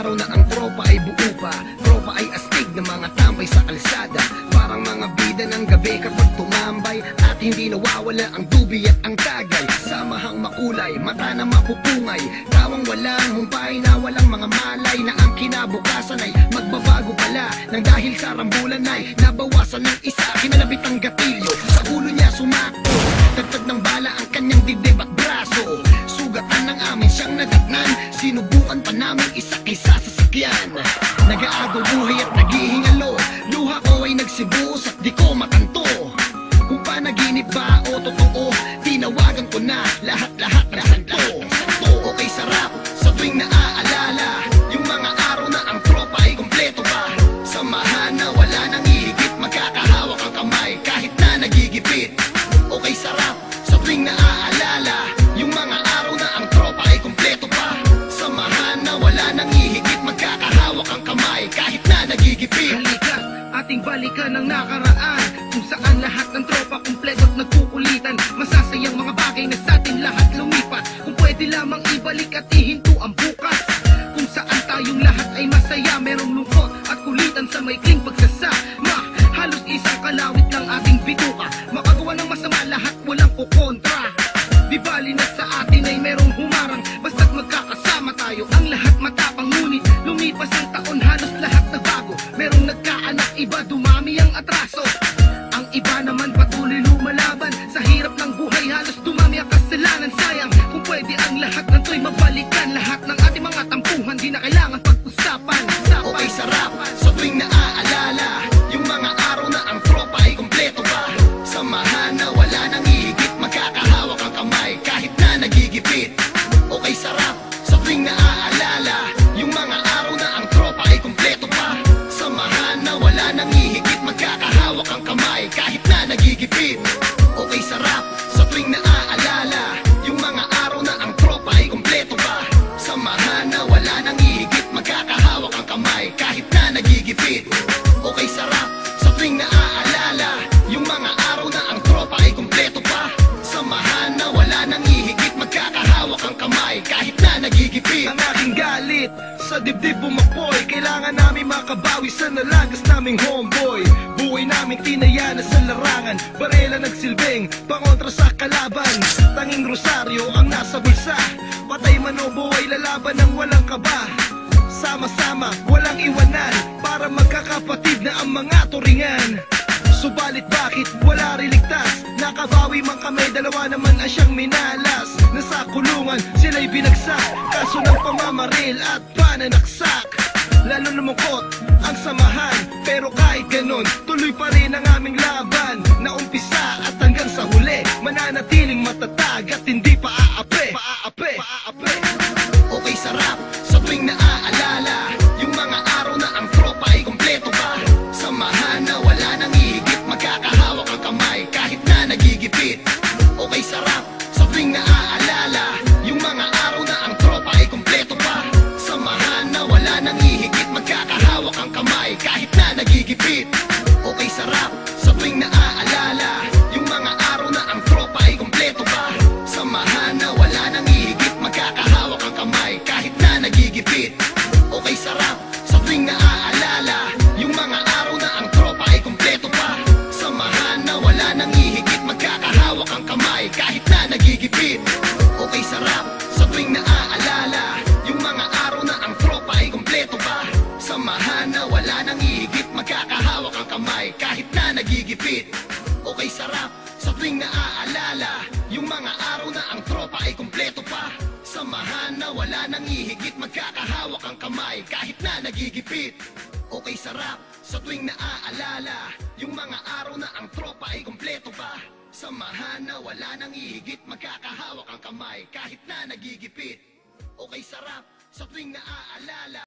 araw na ang tropa ay buo pa. Tropa ay astig na mga tambay sa kalsada, parang mga bida ng gabi kapag tumambay. At hindi nawawala ang dubi at ang tagay, samahang makulay, mata na mapupungay, tawang walang humpay na walang mga malay, na ang kinabukasan ay magbabago pala, nang dahil sa rambulan ay nabawasan ng isa. Kinalabit ang gatilyo, sa ulo niya sumakto, tagtag ng bala ang kanyang dibdib at braso. Sugatan ng amin siyang nadatnan, sinubukan pa namin isa-isa sa sakyan. Nag-aagaw buhay at naghihingalo, luha ko ay nagsibuos at di ko makanto. Kung panaginip ba o totoo, tinawagan ko na lahat-lahat ng santo. Okay, sarap sa tuwing naaalala yung mga araw na ang tropa ay kompleto pa. Samahan na wala nang ihigit, magkakahawak ang kamay kahit na nagigipit. Okay, sarap sa tuwing naaalala yung mga araw na ang tropa ay kompleto pa. Samahan na wala nang ihigit, magkakahawak ang kamay kahit na nagigipit. Halika, ating balikan ang nakaraan, kung saan lahat ng tropa kumpleto at nagkukulitan. Masasayang mga bagay na sa atin lahat lumipas, kung pwede lamang ibalik at ihinto ang bukas. Kung saan tayong lahat ay masaya, merong lungkot at kulitan sa maikling pagsasama. Halos isang kalawit lang ating bituka, makagawa ng masama lahat walang kukontra. Di bali na sa atin ay merong humarang, basta't magkakasama tayo ang lahat matapang. Ngunit lumipas ang taon, halos lahat nagbago, merong nagkaanak, iba dumami ang atraso. Ang iba naman patuloy lumalaban, sa hirap ng buhay halos dumami ang kasalanan. Sayang kung pwede ang lahat ng to'y mabalikan, lahat ng ating mga tampuhan di na kailangan pag-usapan. Okay, sarap sa tuwing naaalala yung mga araw na ang tropa ay kompleto pa. Samahan na wala nang ihigit, magkakahawak ang kamay kahit na nagigipit. Okay, sarap sa tuwing naaalala yung mga araw na ang tropa ay kompleto pa. Samahan na wala nang ihigit, magkakahawak ang kamay kahit na nagigipit. Okay, sarap sa tuwing naaalala yung mga araw na ang tropa ay kompleto pa. Samahan na wala nang ihigit, magkakahawak ang kamay kahit na nagigipit. Okay, sarap sa tuwing naaalala yung mga araw na ang tropa ay kompleto pa. Samahan na wala nang ihigit, magkakahawak ang kamay kahit na nagigipit. Ang aking galit sa dibdib bumapoy, kailangan namin makabawi sa nalagas naming homeboy. Buhay naming tinaya na sa larangan, barela nagsilbing pangontra sa kalaban. Tanging rosaryo ang nasa bulsa, patay man o buhay lalaban ng walang kaba. Sama-sama, walang iwanan, para magkakapatid na ang mga turingan. Subalit bakit wala rin ligtas? Nakabawi man kami, dalawa naman ang siyang minalas. Nasa kulungan, sila'y binagsak, kaso ng pamamaril at pananaksak. Lalo lumungkot ang samahan, pero kahit ganon, tuloy pa rin ang aming laban. Naumpisa at hanggang sa huli, mananatiling matatag at hindi pa aape. Okay, sarap sa tuwing naaalala yung mga araw na ang tropa ay kompleto pa. Samahan na wala nang ihigit, magkakahawak ang kamay kahit na nagigipit. Okay, sarap sa tuwing naaalala yung mga araw na ang tropa ay kompleto pa. Samahan na wala nang ihigit, magkakahawak ang kamay kahit na nagigipit. Okay, sarap sa tuwing naaalala yung mga araw na ang tropa ay kompleto pa. Samahan na wala nang ihigit, magkakahawak ang kamay kahit na nagigipit. Okay, sarap sa tuwing naaalala yung mga araw na ang tropa ay kompleto pa. Samahan na wala nang ihigit, magkakahawak ang kamay kahit na nagigipit. Okay, sarap sa tuwing naaalala yung mga araw na ang tropa ay kompleto pa. Samahan na wala nang ihigit, magkakahawak ang kamay kahit na nagigipit. Okay, sarap sa tuwing naaalala yung mga araw na ang tropa ay kompleto pa. Samahan na wala nang ihigit, magkakahawak ang kamay kahit na nagigipit. Okay, sarap sa tuwing naaalala yung mga araw na ang tropa ay kompleto pa. Samahan na wala nang ihigit, magkakahawak ang kamay kahit na nagigipit. Okay, sarap sa tuwing naaalala